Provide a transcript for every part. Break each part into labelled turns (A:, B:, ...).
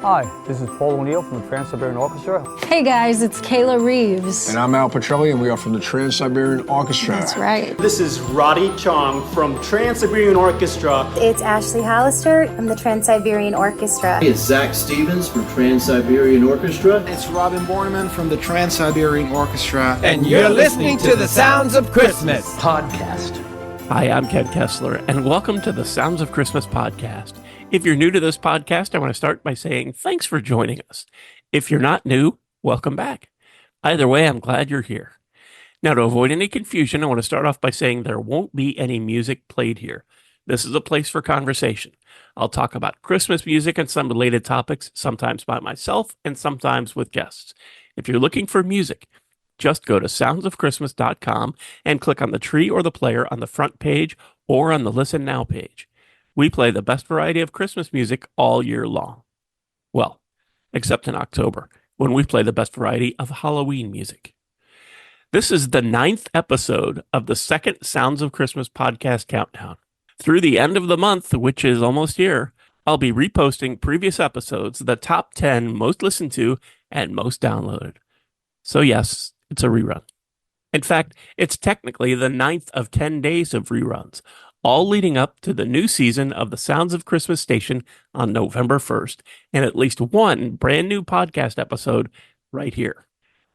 A: Hi, this is Paul O'Neill from the Trans-Siberian Orchestra.
B: Hey guys, it's Kayla Reeves.
C: And I'm Al Pitrelli, and we are from the Trans-Siberian Orchestra.
B: That's right.
D: This is Roddy Chong from Trans-Siberian Orchestra.
E: It's Ashley Hollister from the Trans-Siberian Orchestra.
F: It's Zach Stevens from Trans-Siberian Orchestra.
G: It's Robin Borneman from the Trans-Siberian Orchestra.
H: And you're listening to the Sounds of Christmas
A: Podcast.
I: Hi, I'm Ken Kessler, and welcome to the Sounds of Christmas podcast. If you're new to this podcast, I want to start by saying thanks for joining us. If you're not new, welcome back. Either way, I'm glad you're here. Now, to avoid any confusion, I want to start off by saying there won't be any music played here. This is a place for conversation. I'll talk about Christmas music and some related topics, sometimes by myself and sometimes with guests. If you're looking for music, just go to soundsofchristmas.com and click on the tree or the player on the front page or on the Listen Now page. We play the best variety of Christmas music all year long. Well, except in October, when we play the best variety of Halloween music. This is the 9th episode of the second Sounds of Christmas podcast countdown. Through the end of the month, which is almost here, I'll be reposting previous episodes, the top 10 most listened to and most downloaded. So yes, it's a rerun. In fact, it's technically the 9th of 10 days of reruns, all leading up to the new season of the Sounds of Christmas station on November 1st, and at least one brand new podcast episode right here.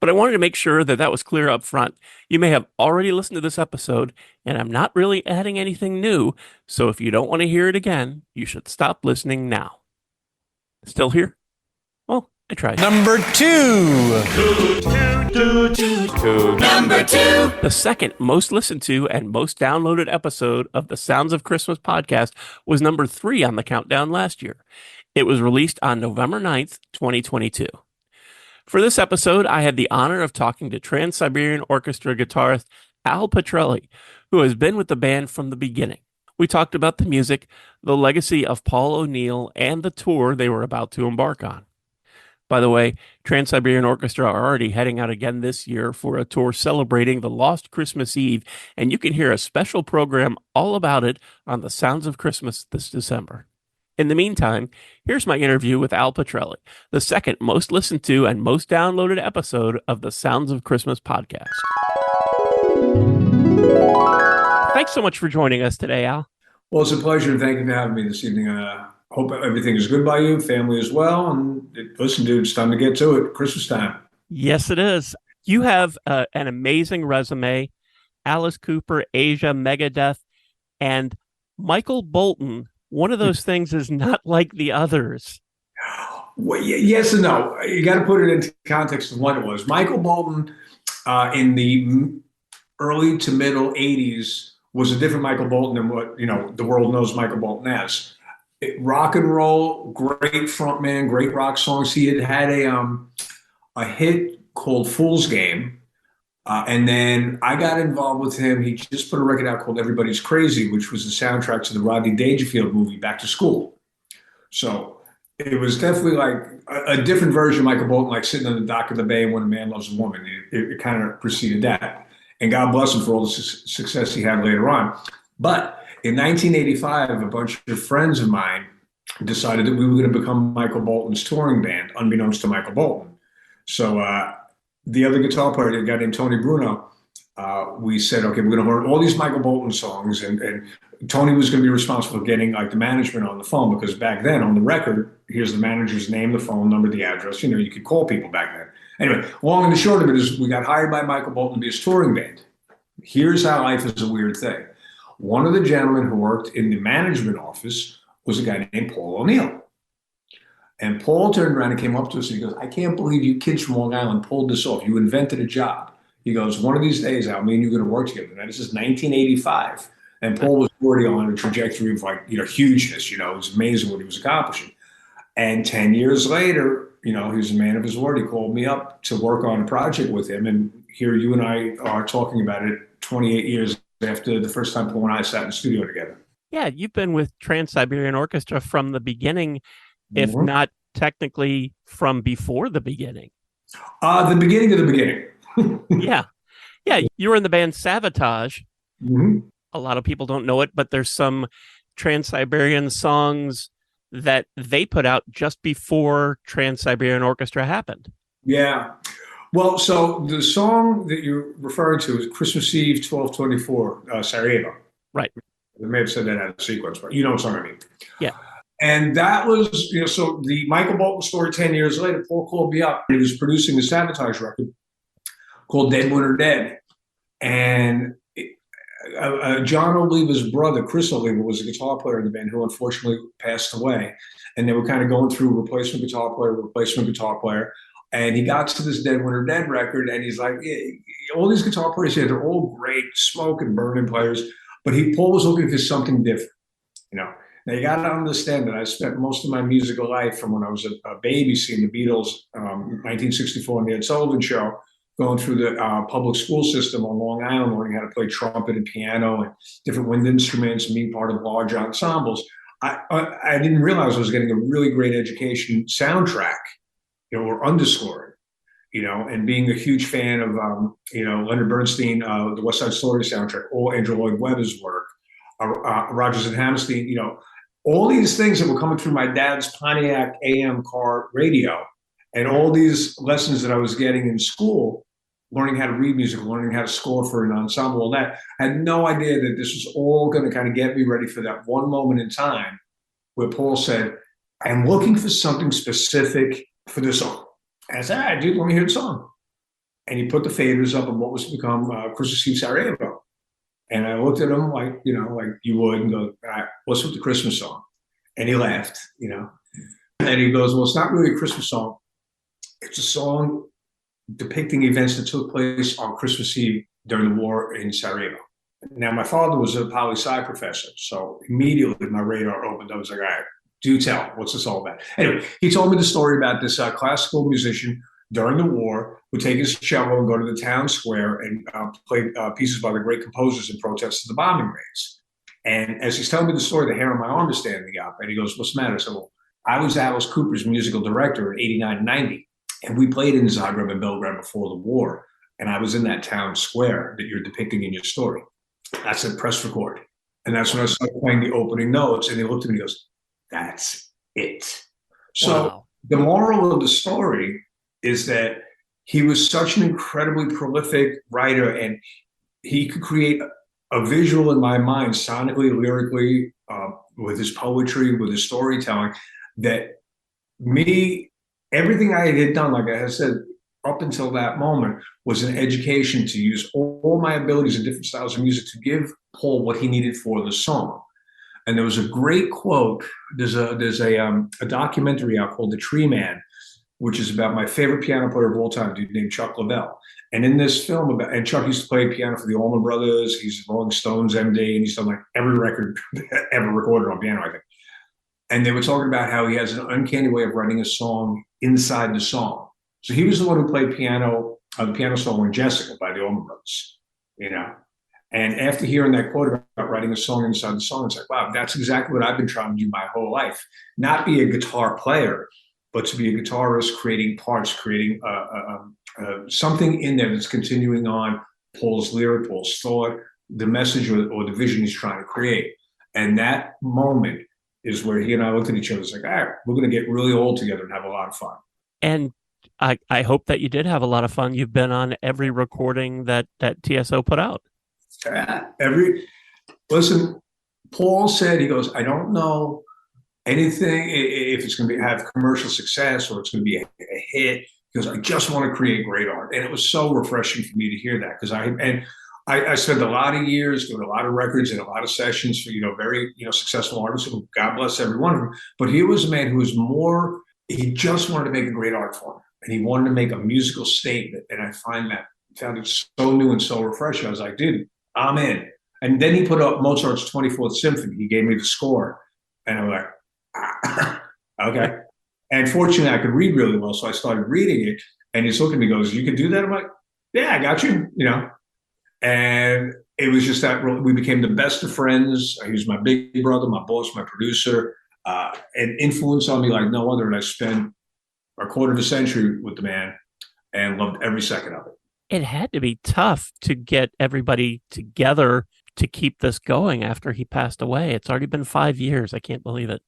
I: But I wanted to make sure that that was clear up front. You may have already listened to this episode, and I'm not really adding anything new, so if you don't want to hear it again, you should stop listening now. Still here? Well, I tried.
H: Number 2.
B: Number 2.
I: The second most listened to and most downloaded episode of the Sounds of Christmas podcast was number 3 on the countdown last year. It was released on November 9th, 2022. For this episode, I had the honor of talking to Trans-Siberian Orchestra guitarist Al Pitrelli, who has been with the band from the beginning. We talked about the music, the legacy of Paul O'Neill, and the tour they were about to embark on. By the way, Trans-Siberian Orchestra are already heading out again this year for a tour celebrating the Lost Christmas Eve, and you can hear a special program all about it on the Sounds of Christmas this December. In the meantime, here's my interview with Al Pitrelli, the second most listened to and most downloaded episode of the Sounds of Christmas podcast. Thanks so much for joining us today, Al.
C: Well, it's a pleasure, and thank you for having me this evening. Hope everything is good by you, family as well. And listen, dude, it's time to get to it. Christmas time.
I: Yes, it is. You have an amazing resume. Alice Cooper, Asia, Megadeth, and Michael Bolton. One of those things is not like the others.
C: Well, yes and no. You got to put it into context of what it was. Michael Bolton in the early to middle 80s was a different Michael Bolton than what the world knows Michael Bolton as. Rock and roll, great frontman, great rock songs. He had a hit called Fool's Game. And then I got involved with him. He just put a record out called Everybody's Crazy, which was the soundtrack to the Rodney Dangerfield movie, Back to School. So it was definitely like a different version of Michael Bolton, like sitting on the dock of the bay when a man loves a woman. It kind of preceded that. And God bless him for all the success he had later on. But in 1985, a bunch of friends of mine decided that we were going to become Michael Bolton's touring band, unbeknownst to Michael Bolton. So the other guitar player, a guy named Tony Bruno, we said, okay, we're going to learn all these Michael Bolton songs. And Tony was going to be responsible for getting like the management on the phone, because back then on the record, here's the manager's name, the phone number, the address. You could call people back then. Anyway, long and the short of it is we got hired by Michael Bolton to be his touring band. Here's how life is a weird thing. One of the gentlemen who worked in the management office was a guy named Paul O'Neill. And Paul turned around and came up to us and he goes, I can't believe you kids from Long Island pulled this off. You invented a job. He goes, one of these days, Al, me and you are going to work together. Now, this is 1985. And Paul was already on a trajectory of hugeness. It was amazing what he was accomplishing. And 10 years later, he was a man of his word. He called me up to work on a project with him. And here you and I are talking about it 28 years after the first time Paul and I sat in the studio together.
I: Yeah, you've been with Trans-Siberian Orchestra from the beginning, if not technically from before the beginning.
C: The beginning of the beginning.
I: Yeah, you were in the band Sabotage.
C: Mm-hmm.
I: A lot of people don't know it, but there's some Trans-Siberian songs that they put out just before Trans-Siberian Orchestra happened.
C: Yeah. Well, so the song that you're referring to is Christmas Eve, 1224, Sarajevo.
I: Right.
C: They may have said that out of sequence, but you know what I mean.
I: Yeah.
C: And that was, so the Michael Bolton story 10 years later, Paul called me up. He was producing a Sabotage record called Dead Winter Dead. And John Oliva's brother, Chris Oliva, was a guitar player in the band who unfortunately passed away. And they were kind of going through replacement guitar player. And he got to this Dead Winter Dead record, and he's like, yeah, all these guitar players here, they're all great, smoke and burning players. But Paul was looking for something different, Now you got to understand that I spent most of my musical life from when I was a baby seeing the Beatles, 1964 on the Ed Sullivan Show, going through the public school system on Long Island, learning how to play trumpet and piano and different wind instruments and being part of large ensembles. I didn't realize I was getting a really great education soundtrack, or underscore it, and being a huge fan of, Leonard Bernstein, the West Side Story soundtrack, all Andrew Lloyd Webber's work, Rodgers and Hammerstein, all these things that were coming through my dad's Pontiac AM car radio, and all these lessons that I was getting in school, learning how to read music, learning how to score for an ensemble, all that. I had no idea that this was all going to kind of get me ready for that one moment in time where Paul said, I'm looking for something specific for this song. And I said, all right, dude, let me hear the song. And he put the faders up on what was to become Christmas Eve Sarajevo. And I looked at him like you would, and go, all right, what's with the Christmas song? And he laughed, And he goes, well, it's not really a Christmas song. It's a song depicting events that took place on Christmas Eve during the war in Sarajevo. Now, my father was a poli-sci professor, so immediately my radar opened. I was like, all right, do tell. What's this all about? Anyway, he told me the story about this classical musician during the war would take his cello and go to the town square and play pieces by the great composers in protest to the bombing raids. And as he's telling me the story, the hair on my arm is standing up. And he goes, what's the matter? I said, well, I was Alice Cooper's musical director in 89, 90. And we played in Zagreb and Belgrade before the war. And I was in that town square that you're depicting in your story. I said, press record. And that's when I started playing the opening notes. And he looked at me and goes, that's it. So
I: Wow.
C: The moral of the story is that he was such an incredibly prolific writer, and he could create a visual in my mind, sonically, lyrically, with his poetry, with his storytelling, that everything I had done, like I had said, up until that moment, was an education to use all my abilities in different styles of music to give Paul what he needed for the song. And there was a great quote. There's a documentary out called The Tree Man, which is about my favorite piano player of all time, a dude named Chuck Leavell. And in this film, and Chuck used to play piano for the Allman Brothers. He's Rolling Stones MD, and he's done like every record ever recorded on piano, I think. And they were talking about how he has an uncanny way of writing a song inside the song. So he was the one who played piano, the piano solo in Jessica by the Allman Brothers, And after hearing that quote about writing a song inside the song, it's like, wow, that's exactly what I've been trying to do my whole life. Not be a guitar player, but to be a guitarist, creating parts, creating something in there that's continuing on Paul's lyric, Paul's thought, the message or the vision he's trying to create. And that moment is where he and I looked at each other. It's like, all right, we're going to get really old together and have a lot of fun.
I: And I hope that you did have a lot of fun. You've been on every recording that TSO put out.
C: Listen, Paul said, he goes, I don't know anything if it's going to have commercial success or it's going to be a hit, because I just want to create great art. And it was so refreshing for me to hear that, because I spent a lot of years doing a lot of records and a lot of sessions for, very, successful artists, and God bless every one of them. But he was a man who was he just wanted to make a great art form, and he wanted to make a musical statement. And I found it so new and so refreshing. I was like, dude, I'm in. And then he put up Mozart's 24th Symphony. He gave me the score. And I'm like, okay. And fortunately, I could read really well. So I started reading it. And he's looking at me and goes, you can do that? I'm like, yeah, I got you, And it was just that we became the best of friends. He was my big brother, my boss, my producer, and influence on me like no other. And I spent a quarter of a century with the man and loved every second of it.
I: It had to be tough to get everybody together to keep this going after he passed away. It's already been 5 years. I can't believe it.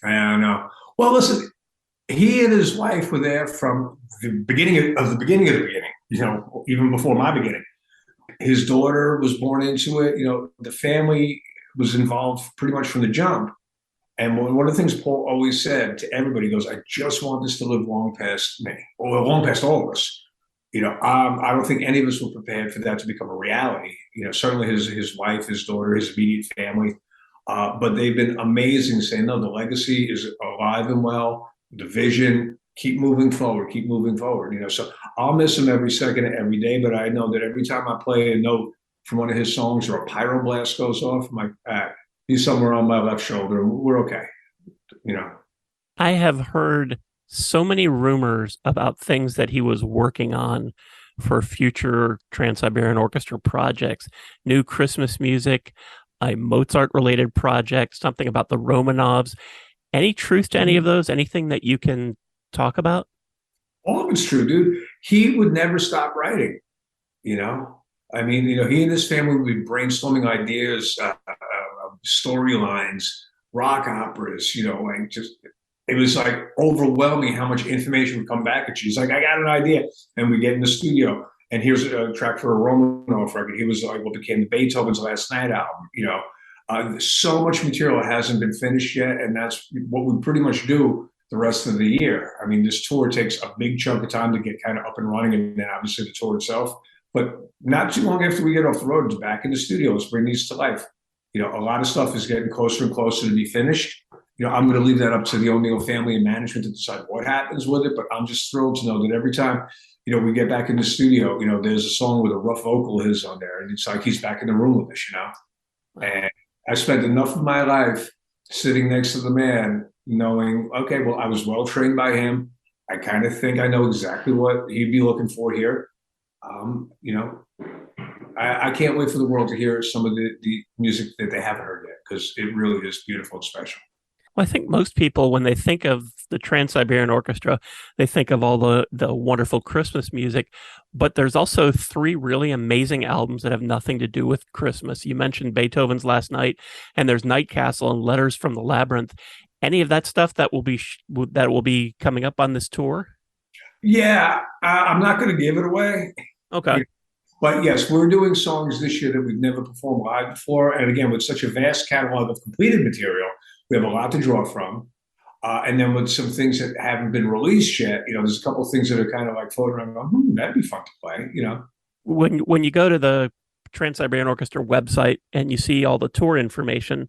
C: I don't know. Well, listen, he and his wife were there from the beginning of the beginning of the beginning, even before my beginning. His daughter was born into it. The family was involved pretty much from the jump. And one of the things Paul always said to everybody goes, I just want this to live long past me, or long past all of us. I don't think any of us were prepared for that to become a reality. Certainly his wife, his daughter, his immediate family. But they've been amazing saying, no, the legacy is alive and well. The vision, keep moving forward, keep moving forward. So I'll miss him every second of every day, but I know that every time I play a note from one of his songs or a pyroblast goes off, I'm like, he's somewhere on my left shoulder, and we're okay.
I: I have heard so many rumors about things that he was working on for future Trans-Siberian Orchestra projects, new Christmas music, a Mozart-related project, something about the Romanovs. Any truth to any of those? Anything that you can talk about?
C: All of it's true, dude. He would never stop writing, I mean, he and his family would be brainstorming ideas, storylines, rock operas, like just, it was like overwhelming how much information would come back at you. He's like, I got an idea. And we get in the studio and here's a track for a Romanov record. He was like what became Beethoven's Last Night album, so much material hasn't been finished yet. And that's what we pretty much do the rest of the year. I mean, this tour takes a big chunk of time to get kind of up and running, and then obviously the tour itself. But not too long after we get off the road, it's back in the studio. Let's bring these to life. A lot of stuff is getting closer and closer to be finished. I'm going to leave that up to the O'Neill family and management to decide what happens with it. But I'm just thrilled to know that every time, we get back in the studio, there's a song with a rough vocal of his on there. And it's like he's back in the room with us, And I spent enough of my life sitting next to the man knowing, okay, well, I was well trained by him. I kind of think I know exactly what he'd be looking for here. I can't wait for the world to hear some of the music that they haven't heard yet, because it really is beautiful and special.
I: Well, I think most people, when they think of the Trans-Siberian Orchestra, they think of all the wonderful Christmas music, but there's also 3 really amazing albums that have nothing to do with Christmas. You mentioned Beethoven's Last Night, and there's Night Castle and Letters from the Labyrinth. Any of that stuff that will be coming up on this tour?
C: Yeah, I'm not going to give it away.
I: Okay.
C: But yes, we're doing songs this year that we've never performed live before. And again, with such a vast catalog of completed material, we have a lot to draw from. And then with some things that haven't been released yet, there's a couple of things that are kind of like floating around going, that'd be fun to play,
I: When you go to the Trans-Siberian Orchestra website and you see all the tour information,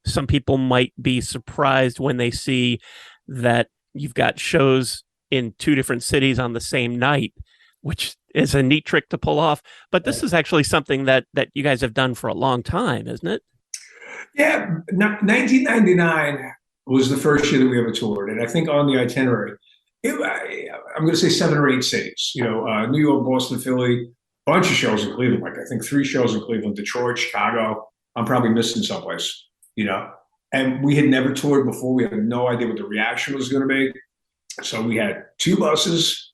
I: some people might be surprised when they see that you've got shows in 2 different cities on the same night, which is a neat trick to pull off. But this is actually something that you guys have done for a long time, isn't it?
C: Yeah, 1999 was the first year that we ever toured. And I think on the itinerary, I'm going to say 7 or 8 cities, New York, Boston, Philly, bunch of shows in Cleveland, like I think 3 shows in Cleveland, Detroit, Chicago. I'm probably missing someplace, and we had never toured before. We had no idea what the reaction was going to be. So we had 2 buses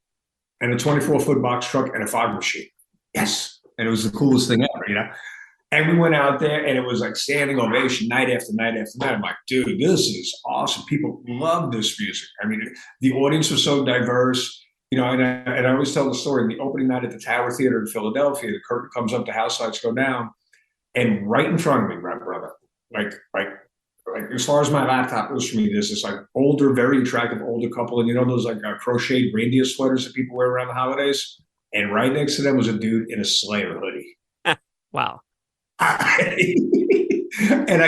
C: and a 24-foot box truck and a fog machine. Yes. And it was the coolest thing ever, And we went out there and it was like standing ovation night after night after night. I'm like, dude, this is awesome. People love this music. I mean, the audience was so diverse, and I always tell the story. The opening night at the Tower Theater in Philadelphia, the curtain comes up, the house lights go down, and right in front of me, my brother, like as far as my laptop goes for me, there's this like older, very attractive older couple. And those like crocheted reindeer sweaters that people wear around the holidays. And right next to them was a dude in a Slayer hoodie.
I: Wow.
C: And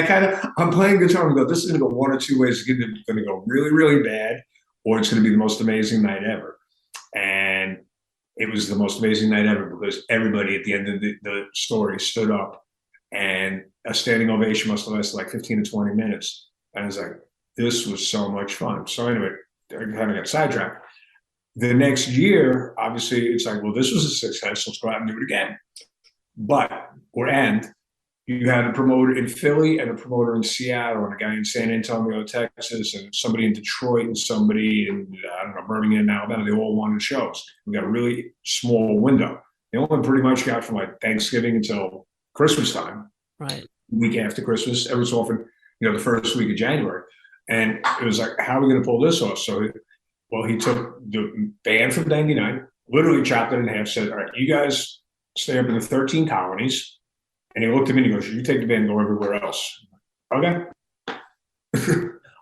C: I'm playing guitar and go, this is going to go 1 or 2 ways. It's going to go really, really bad, or it's going to be the most amazing night ever. And it was the most amazing night ever because everybody at the end of the story stood up, and a standing ovation must have lasted like 15 to 20 minutes. And I was like, this was so much fun. So anyway, I kind of got sidetracked. The next year, obviously, it's like, well, this was a success. Let's go out and do it again. And you had a promoter in Philly and a promoter in Seattle and a guy in San Antonio, Texas, and somebody in Detroit and somebody in, Birmingham, Alabama. They all wanted shows. We got a really small window. They only pretty much got from like Thanksgiving until Christmas time.
I: Right.
C: Week after Christmas, every so often, the first week of January. And it was like, how are we going to pull this off? So, he took the band from 99, literally chopped it in half, said, all right, you guys stay up in the 13 colonies. And he looked at me and he goes, you take the band and go everywhere else. Okay.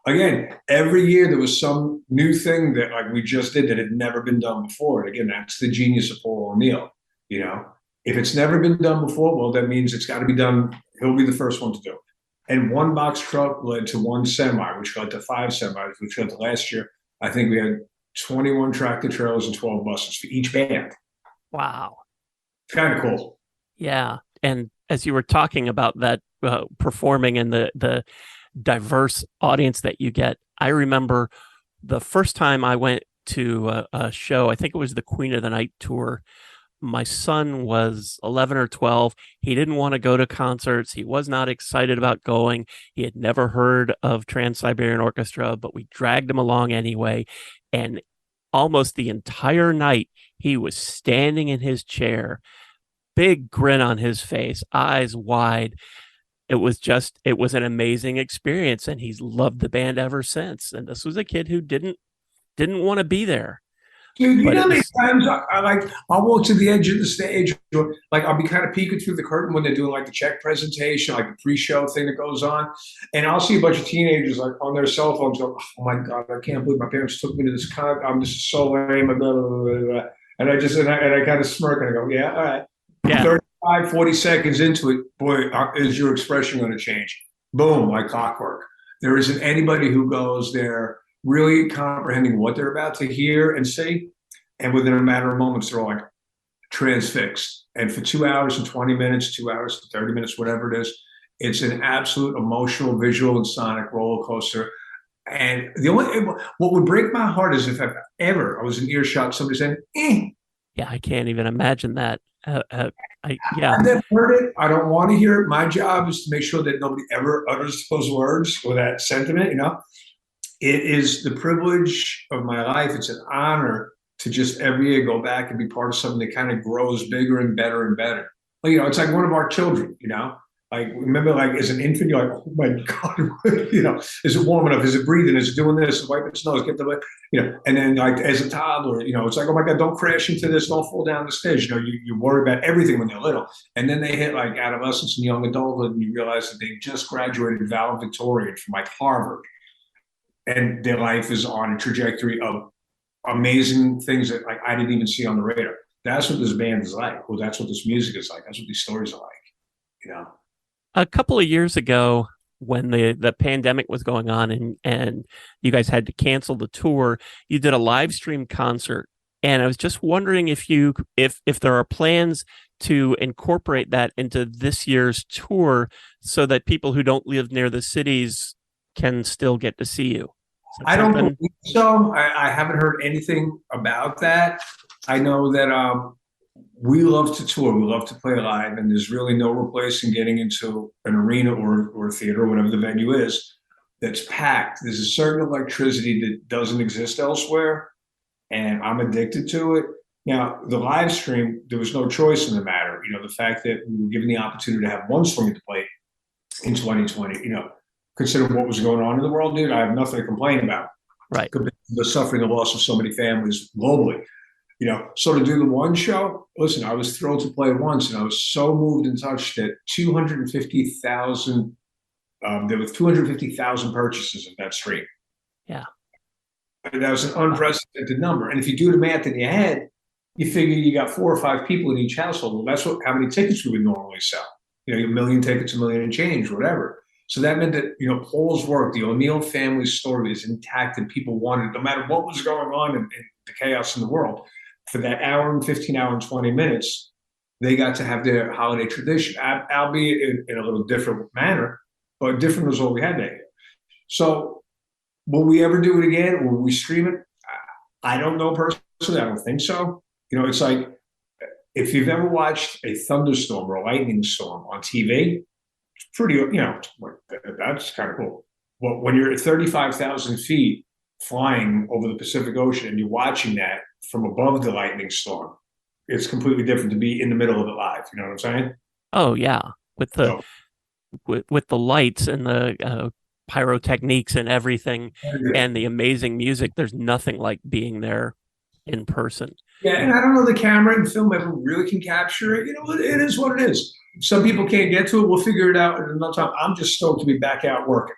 C: Again, every year there was some new thing that like we just did that had never been done before. And again, that's the genius of Paul O'Neill. You know, if it's never been done before, well, that means it's got to be done. He'll be the first one to do it. And one box truck led to one semi, which led to 5 semis, which led to last year. I think we had 21 tractor trailers and 12 buses for each band.
I: Wow.
C: It's kind of cool.
I: Yeah. And as you were talking about that performing and the diverse audience that you get, I remember the first time I went to a show, I think it was the Queen of the Night tour. My son was 11 or 12. He didn't want to go to concerts. He was not excited about going. He had never heard of Trans-Siberian Orchestra, but we dragged him along anyway. And almost the entire night, he was standing in his chair, big grin on his face, eyes wide. It was an amazing experience. And he's loved the band ever since. And this was a kid who didn't want to be there.
C: Dude, you know how many times I'll walk to the edge of the stage, or like I'll be kind of peeking through the curtain when they're doing like the check presentation, like the pre-show thing that goes on, and I'll see a bunch of teenagers like on their cell phones go, "Oh my God, I can't believe my parents took me to this con. This is so lame." Blah, blah, blah, blah. And I kind of smirk and I go, "Yeah, all right."
I: Yeah.
C: 35, 40 seconds into it, boy, is your expression going to change? Boom, like clockwork. There isn't anybody who goes there really comprehending what they're about to hear and see. And within a matter of moments, they're all like transfixed. And for 2 hours and 20 minutes, 2 hours and 30 minutes, whatever it is, it's an absolute emotional, visual, and sonic roller coaster. And what would break my heart is if I was in earshot, somebody saying, eh.
I: Yeah, I can't even imagine that.
C: I've never heard it. I don't want to hear it. My job is to make sure that nobody ever utters those words or that sentiment, you know. It is the privilege of my life. It's an honor to just every year go back and be part of something that kind of grows bigger and better and better. Well, you know, it's like one of our children, you know, like remember, like as an infant, you're like, oh my God, you know, is it warm enough? Is it breathing? Is it doing this? Wipe its nose, get the, you know, and then like as a toddler, you know, it's like, oh my God, don't crash into this, don't fall down the stairs. You know, you worry about everything when they're little. And then they hit like adolescence and young adulthood and you realize that they just graduated valedictorian from like Harvard. And their life is on a trajectory of amazing things that like I didn't even see on the radar. That's what this band is like. Well, that's what this music is like. That's what these stories are like. You know.
I: A couple of years ago, when the pandemic was going on and you guys had to cancel the tour, you did a live stream concert. And I was just wondering if there are plans to incorporate that into this year's tour so that people who don't live near the cities can still get to see you.
C: I don't believe so. I haven't heard anything about that. I know that we love to tour. We love to play live, and there's really no replacing getting into an arena or a theater, or whatever the venue is, that's packed. There's a certain electricity that doesn't exist elsewhere, and I'm addicted to it. Now, the live stream, there was no choice in the matter. You know, the fact that we were given the opportunity to have one swing at the plate in 2020, you know, considering what was going on in the world, dude, I have nothing to complain about.
I: Right.
C: The suffering, the loss of so many families globally. You know, so to do the one show, listen, I was thrilled to play once, and I was so moved and touched that 250,000, there were 250,000 purchases of that stream.
I: Yeah.
C: And that was an unprecedented number. And if you do the math in your head, you figure you got 4 or 5 people in each household. Well, that's how many tickets we would normally sell. You know, 1 million tickets, 1 million and change, whatever. So that meant that, you know, Paul's work, the O'Neill family's story is intact, and people wanted, no matter what was going on in the chaos in the world, for that hour and 15 hour and 20 minutes, they got to have their holiday tradition, albeit in a little different manner, but different was all we had that year. So will we ever do it again? Will we stream it? I don't know personally. I don't think so. You know, it's like if you've ever watched a thunderstorm or a lightning storm on TV, it's pretty, you know, that's kind of cool. Well, when you're at 35,000 feet flying over the Pacific Ocean and you're watching that from above the lightning storm, it's completely different to be in the middle of it live. You know what I'm saying?
I: Oh yeah, with the with the lights and the pyrotechniques and everything and the amazing music. There's nothing like being there in person.
C: Yeah, and I don't know the camera and film ever really can capture it. It is what it is. Some people can't get to it. We'll figure it out at another time. I'm just stoked to be back out working.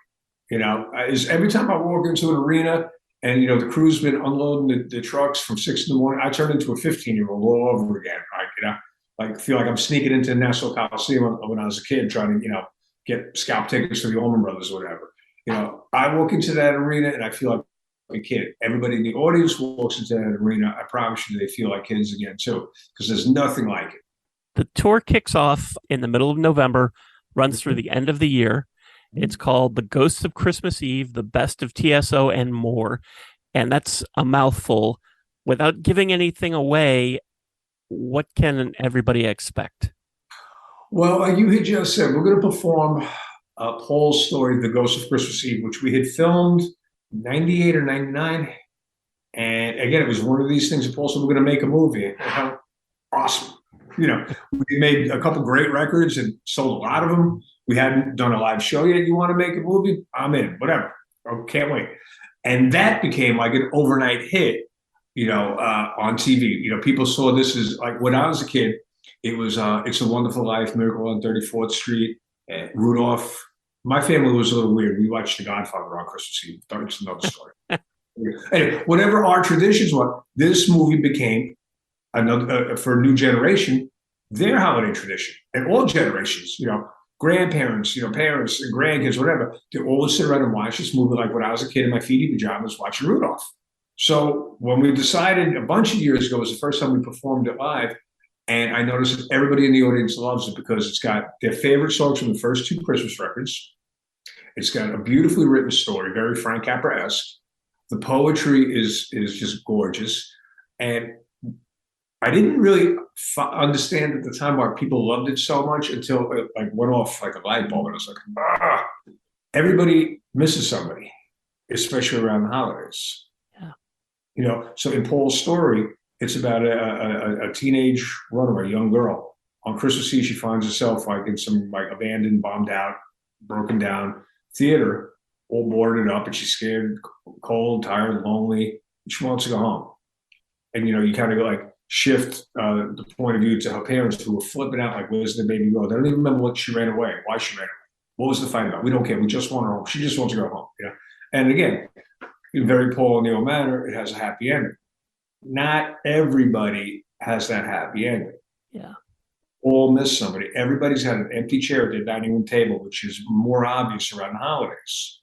C: Every time I walk into an arena and, the crew's been unloading the trucks from 6 in the morning, I turn into a 15-year-old all over again. Feel like I'm sneaking into Nassau Coliseum when I was a kid trying to, get scalp tickets for the Allman Brothers or whatever. I walk into that arena and I feel like a kid. Everybody in the audience walks into that arena. I promise you they feel like kids again too, because there's nothing like it.
I: The tour kicks off in the middle of November, runs through the end of the year. It's called The Ghosts of Christmas Eve, The Best of TSO, and More. And that's a mouthful. Without giving anything away, what can everybody expect?
C: Well, like you had just said, we're going to perform Paul's story, The Ghosts of Christmas Eve, which we had filmed 98 or 99. And again, it was one of these things that Paul said, we're going to make a movie. Awesome. We made a couple great records and sold a lot of them. We hadn't done a live show yet. You want to make a movie? I'm in, whatever. I can't wait. And that became like an overnight hit, on TV. People saw this as like when I was a kid, it was It's a Wonderful Life, Miracle on 34th Street, Rudolph. My family was a little weird. We watched The Godfather on Christmas Eve. It's another story. Anyway, whatever our traditions were, this movie became another for a new generation, their holiday tradition. And all generations, grandparents, parents and grandkids, whatever, they all sit around and watch this movie like when I was a kid in my feety pajamas watching Rudolph. So when we decided a bunch of years ago, it was the first time we performed it live, and I noticed that everybody in the audience loves it because it's got their favorite songs from the first 2 Christmas records. It's got a beautifully written story, very Frank Capra-esque. The poetry is just gorgeous. And I didn't really understand at the time why people loved it so much until it went off like a light bulb. And I was like, everybody misses somebody, especially around the holidays. Yeah. So in Paul's story, it's about a teenage runaway, young girl. On Christmas Eve, she finds herself in some abandoned, bombed out, broken down theater, all boarded up, and she's scared, cold, tired, lonely, and she wants to go home. And you kind of go shift the point of view to her parents who were flipping out where's the baby go? They don't even remember what she ran away, why she ran away. What was the fight about? We don't care. We just want her home. She just wants to go home. And again, in very Paul O'Neill manner, it has a happy ending. Not everybody has that happy ending.
I: Yeah.
C: All miss somebody. Everybody's had an empty chair at their dining room table, which is more obvious around the holidays.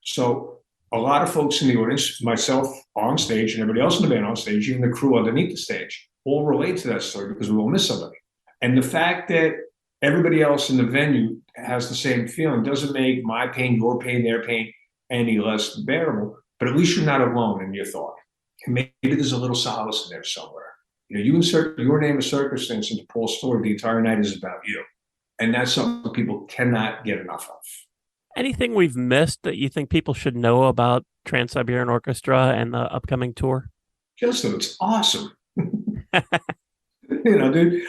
C: So a lot of folks in the audience, myself on stage and everybody else in the band on stage, even the crew underneath the stage, all relate to that story because we all miss somebody. And the fact that everybody else in the venue has the same feeling doesn't make my pain, your pain, their pain any less bearable, but at least you're not alone in your thought. And maybe there's a little solace in there somewhere. You insert your name and circumstance into Paul's story, the entire night is about you. And that's something people cannot get enough of.
I: Anything we've missed that you think people should know about Trans-Siberian Orchestra and the upcoming tour?
C: Just that it's awesome. Dude.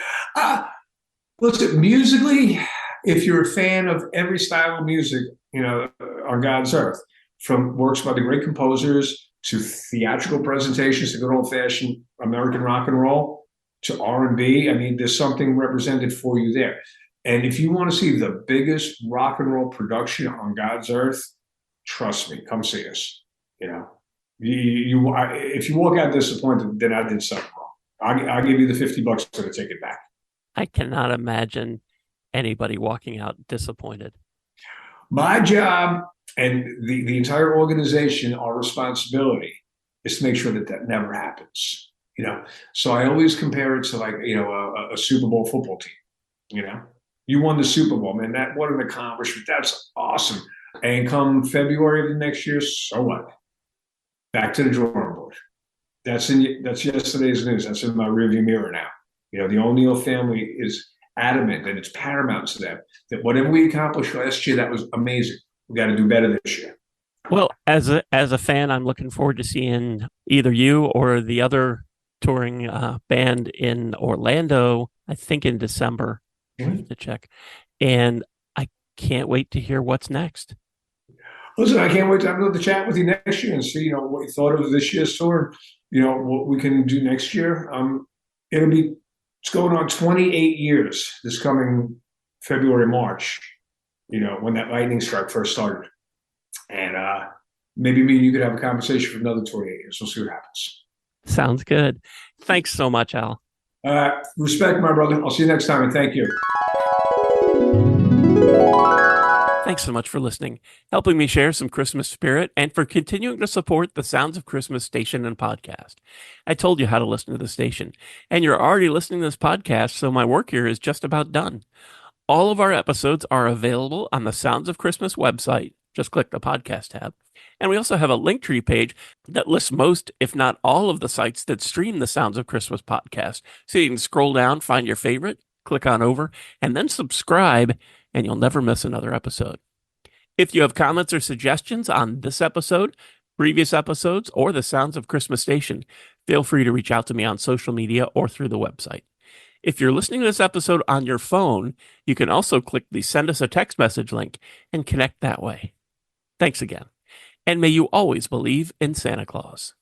C: Listen, musically, if you're a fan of every style of music, on God's earth, from works by the great composers to theatrical presentations to good old-fashioned American rock and roll to R&B, there's something represented for you there. And if you want to see the biggest rock and roll production on God's earth, trust me, come see us. If you walk out disappointed, then I did something wrong. I'll give you the $50 for the ticket back.
I: I cannot imagine anybody walking out disappointed.
C: My job and the entire organization, our responsibility is to make sure that never happens. So I always compare it to a Super Bowl football team. You won the Super Bowl, man. What an accomplishment. That's awesome. And come February of the next year, so what? Back to the drawing board. That's yesterday's news. That's in my rearview mirror now. The O'Neill family is adamant, and it's paramount to them, that whatever we accomplished last year, that was amazing. We got to do better this year.
I: Well, as a fan, I'm looking forward to seeing either you or the other touring band in Orlando, I think in December. To check. And I can't wait to hear what's next.
C: Listen, I can't wait to have another chat with you next year and see, what you thought of this year's tour. What we can do next year. It's going on 28 years this coming February, March. When that lightning strike first started, and maybe me and you could have a conversation for another 28 years. We'll see what happens.
I: Sounds good. Thanks so much, Al.
C: Respect, my brother. I'll see you next time, and thank you.
I: Thanks so much for listening, helping me share some Christmas spirit, and for continuing to support the Sounds of Christmas station and podcast. I told you how to listen to the station, and you're already listening to this podcast, so my work here is just about done. All of our episodes are available on the Sounds of Christmas website. Just click the podcast tab. And we also have a Linktree page that lists most, if not all, of the sites that stream the Sounds of Christmas podcast. So you can scroll down, find your favorite, click on over, and then subscribe, and you'll never miss another episode. If you have comments or suggestions on this episode, previous episodes, or the Sounds of Christmas station, feel free to reach out to me on social media or through the website. If you're listening to this episode on your phone, you can also click the Send Us a Text Message link and connect that way. Thanks again. And may you always believe in Santa Claus.